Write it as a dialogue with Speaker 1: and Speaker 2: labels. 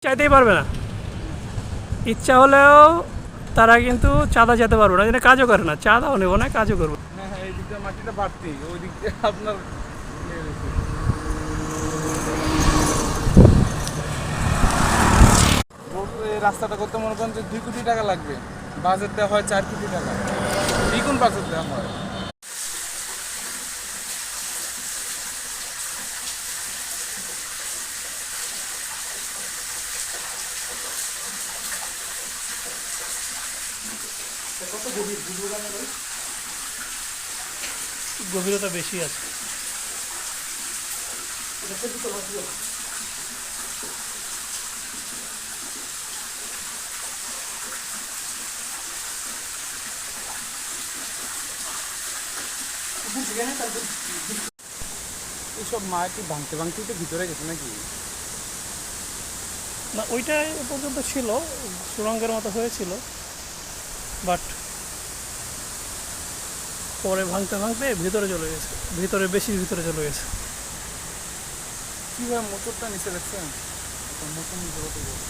Speaker 1: চাইতেই পারবে না, ইচ্ছা হলেও তারা কিন্তু চাঁদা যেতে পারবে না, যেটা কাজও করে না, চাঁদাও নেবো না, কাজও করবো।
Speaker 2: হ্যাঁ হ্যাঁ, এই দিকটা মাটিটা বাড়তি, ওই দিক দিয়ে আপনার ইয়ে হয়েছে। এই রাস্তাটা করতে মনে করেন যে 2 কোটি টাকা লাগবে, বাজেট দেওয়া হয় 4 কোটি টাকা, দ্বিগুণ বাজেট দেওয়া হয়।
Speaker 1: গভীরতা বেশি আছে।
Speaker 2: এইসব মাটি ভাঙতে ভাঙতেই তো ভিতরে গেছে নাকি?
Speaker 1: না, ওইটা এ পর্যন্ত ছিল, সুড়ঙ্গের মতো হয়েছিল, বাট পরে ভাঙতে ভাঙতে ভিতরে চলে গেছে, ভিতরে বেশি ভিতরে চলে গেছে।
Speaker 2: কীভাবে মোটরটা নিচে দেখছেন? মোটর নিচে কত বড়।